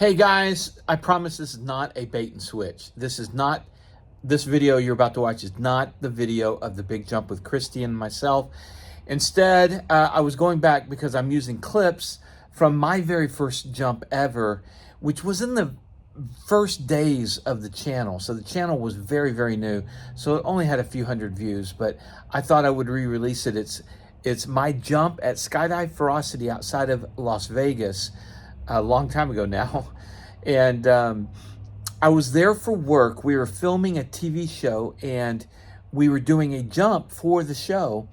Hey guys, I promise this is not a bait and switch. This video you're about to watch is not the video of the big jump with Christy and myself. Instead, I was going back because I'm using clips from my very first jump ever, which was in the first days of the channel. So the channel was very, very new. So it only had a few hundred views, but I thought I would re-release it. It's my jump at Skydive Ferocity outside of Las Vegas a long time ago now. And I was there for work. We were filming a TV show and we were doing a jump for the show.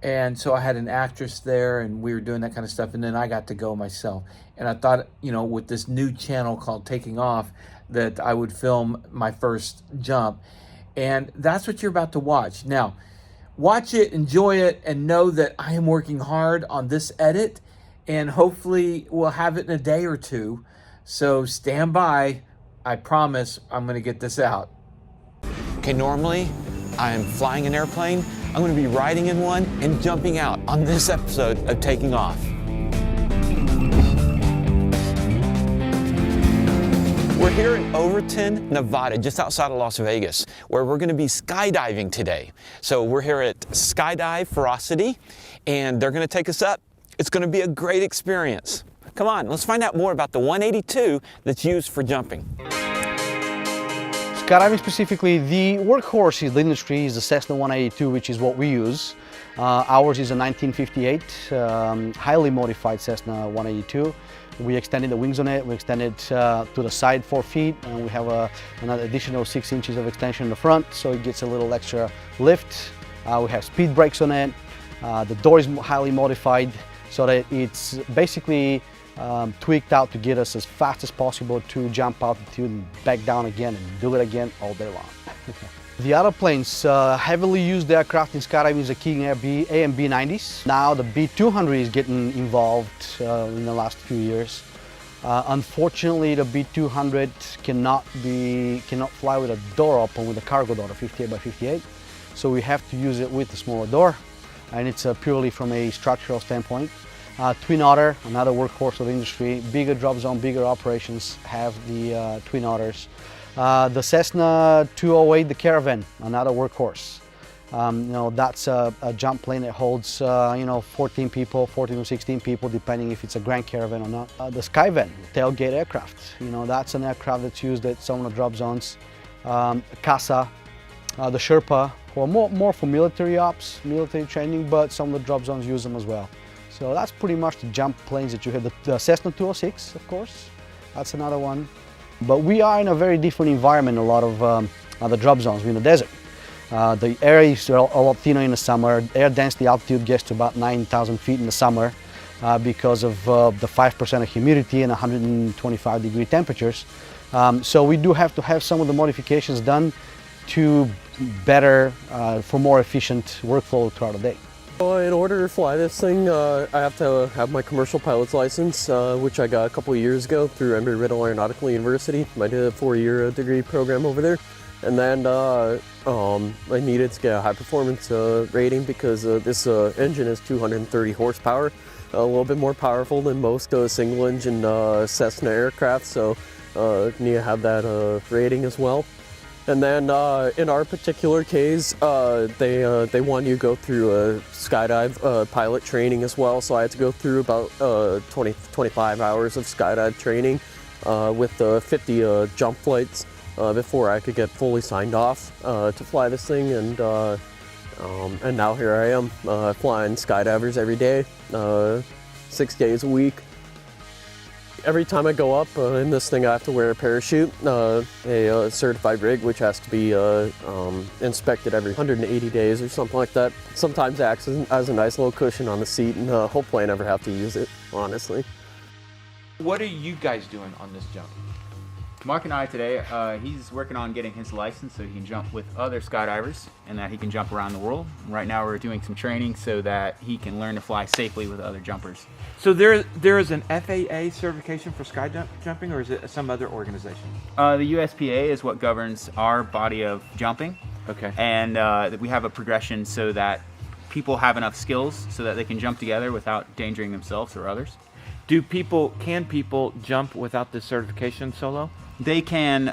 And so I had an actress there and we were doing that kind of stuff. And then I got to go myself. And I thought, you know, with this new channel called Taking Off, that I would film my first jump. And that's what you're about to watch. Now, watch it, enjoy it, and know that I am working hard on this edit. And hopefully we'll have it in a day or two. So stand by. I promise I'm going to get this out. Okay, normally I'm flying an airplane. I'm going to be riding in one and jumping out on this episode of Taking Off. We're here in Overton, Nevada, just outside of Las Vegas, where we're going to be skydiving today. So we're here at Skydive Ferocity, and they're going to take us up. It's going to be a great experience. Come on, let's find out more about the 182 that's used for jumping. Skydiving specifically, the workhorse in the industry is the Cessna 182, which is what we use. Ours is a 1958, highly modified Cessna 182. We extended the wings on it, we extended to the side 4 feet, and we have another additional 6 inches of extension in the front, so it gets a little extra lift. We have speed brakes on it. The door is highly modified so that it's basically tweaked out to get us as fast as possible to jump altitude and back down again and do it again all day long. The other planes, heavily used aircraft in skydiving is the King Air A and B90s. Now the B200 is getting involved in the last few years. Unfortunately, the B200 cannot fly with a door open with a cargo door, 58 by 58. So we have to use it with a smaller door, and it's purely from a structural standpoint. Twin Otter, another workhorse of the industry, bigger drop zone, bigger operations have the Twin Otters. The Cessna 208, the Caravan, another workhorse. You know, that's a jump plane that holds, you know, 14 people, 14 to 16 people, depending if it's a Grand Caravan or not. The Skyvan, tailgate aircraft, you know, that's an aircraft that's used at some of the drop zones. CASA, the Sherpa, more for military ops, military training, but some of the drop zones use them as well. So that's pretty much the jump planes that you have. The Cessna 206, of course, that's another one. But we are in a very different environment, a lot of other drop zones. We're in the desert. The air is a lot thinner in the summer. Air density altitude gets to about 9,000 feet in the summer because of the 5% of humidity and 125-degree temperatures. So we do have to have some of the modifications done to better, for more efficient workflow throughout the day. In order to fly this thing, I have to have my commercial pilot's license, which I got a couple of years ago through Embry-Riddle Aeronautical University. I did a 4-year degree program over there. And then I needed to get a high performance rating because this engine is 230 horsepower, a little bit more powerful than most single engine Cessna aircraft, so need to have that rating as well. And then in our particular case, they want you to go through a skydive pilot training as well. So I had to go through about 25 hours of skydive training with 50 jump flights before I could get fully signed off to fly this thing. And now here I am flying skydivers every day, 6 days a week. Every time I go up in this thing, I have to wear a parachute, a certified rig, which has to be inspected every 180 days or something like that. Sometimes acts as a nice little cushion on the seat, and hopefully I never have to use it, honestly. What are you guys doing on this jump? Mark and I today, he's working on getting his license so he can jump with other skydivers and that he can jump around the world. Right now we're doing some training so that he can learn to fly safely with other jumpers. So there is an FAA certification for jumping, or is it some other organization? The USPA is what governs our body of jumping. Okay. And we have a progression so that people have enough skills so that they can jump together without endangering themselves or others. Can people jump without this certification solo? They can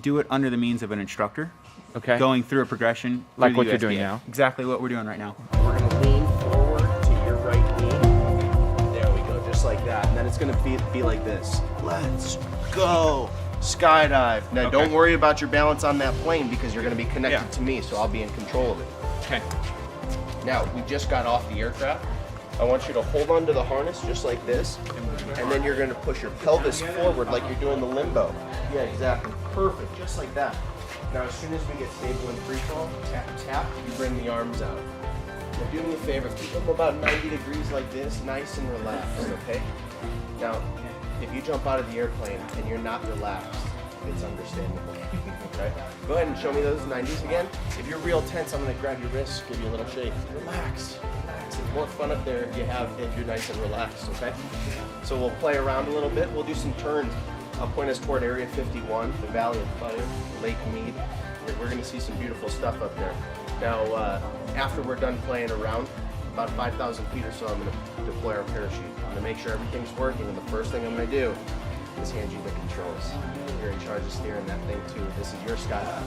do it under the means of an instructor. Okay. Going through a progression. Like through what the you're doing USDA. now. Exactly what we're doing right now. We're gonna lean forward to your right knee. There we go, just like that. And then it's gonna be like this. Let's go. Skydive. Now don't worry about your balance on that plane because you're gonna be connected to me, so I'll be in control of it. Okay. Now, we just got off the aircraft. I want you to hold on to the harness just like this, and then you're gonna push your pelvis forward like you're doing the limbo. Yeah, exactly. Perfect, just like that. Now, as soon as we get stable in free fall, tap, tap, you bring the arms out. Now, do me a favor, keep them about 90 degrees like this, nice and relaxed, okay? Now, if you jump out of the airplane and you're not relaxed, it's understandable, okay? Go ahead and show me those 90s again. If you're real tense, I'm gonna grab your wrists, give you a little shake. Relax, relax. It's more fun up there if you're nice and relaxed, okay? So we'll play around a little bit. We'll do some turns. I'll point us toward Area 51, the Valley of Fire, Lake Mead. We're gonna see some beautiful stuff up there. Now, after we're done playing around, about 5,000 feet or so, I'm gonna deploy our parachute. I'm gonna make sure everything's working, and the first thing I'm gonna do is hand you the controls. You're in charge of steering that thing too. This is your skydive.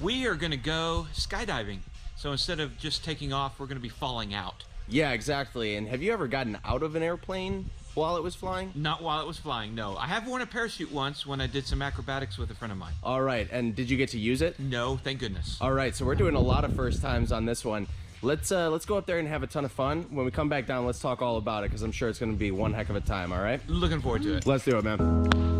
We are going to go skydiving. So instead of just taking off, we're going to be falling out. Yeah, exactly. And have you ever gotten out of an airplane while it was flying? Not while it was flying, no. I have worn a parachute once when I did some acrobatics with a friend of mine. All right, and did you get to use it? No, thank goodness. All right, so we're doing a lot of first times on this one. Let's go up there and have a ton of fun. When we come back down, let's talk all about it because I'm sure it's going to be one heck of a time, all right? Looking forward to it. Let's do it, man.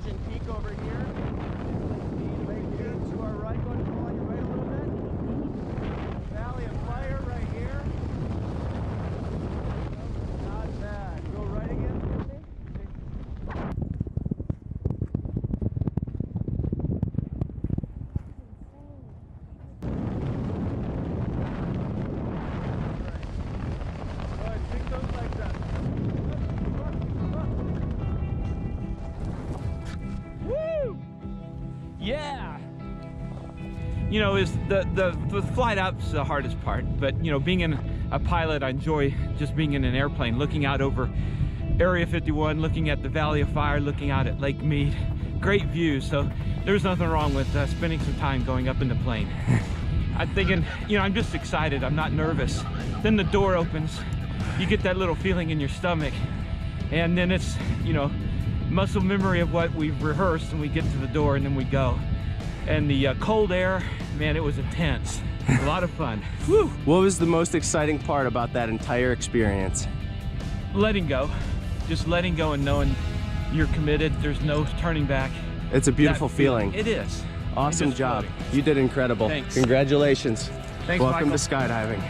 Virgin Peak over here. Right here to our right, go ahead and pull on your right a little bit. Valley of Fire right here. Not bad. Go right again for me. Yeah. You know, is the flight up's the hardest part, but you know, being a pilot, I enjoy just being in an airplane, looking out over Area 51, looking at the Valley of Fire, looking out at Lake Mead. Great views. So there's nothing wrong with spending some time going up in the plane. I'm thinking, you know, I'm just excited. I'm not nervous. Then the door opens. You get that little feeling in your stomach, and then it's, you know, muscle memory of what we've rehearsed, and we get to the door and then we go. And the cold air, man, it was intense. A lot of fun. Whew. What was the most exciting part about that entire experience? Letting go. Just letting go and knowing you're committed. There's no turning back. It's a beautiful That feeling. It is. Awesome Just job. floating. You did incredible. Thanks. Congratulations. Thanks, Welcome Michael. to skydiving.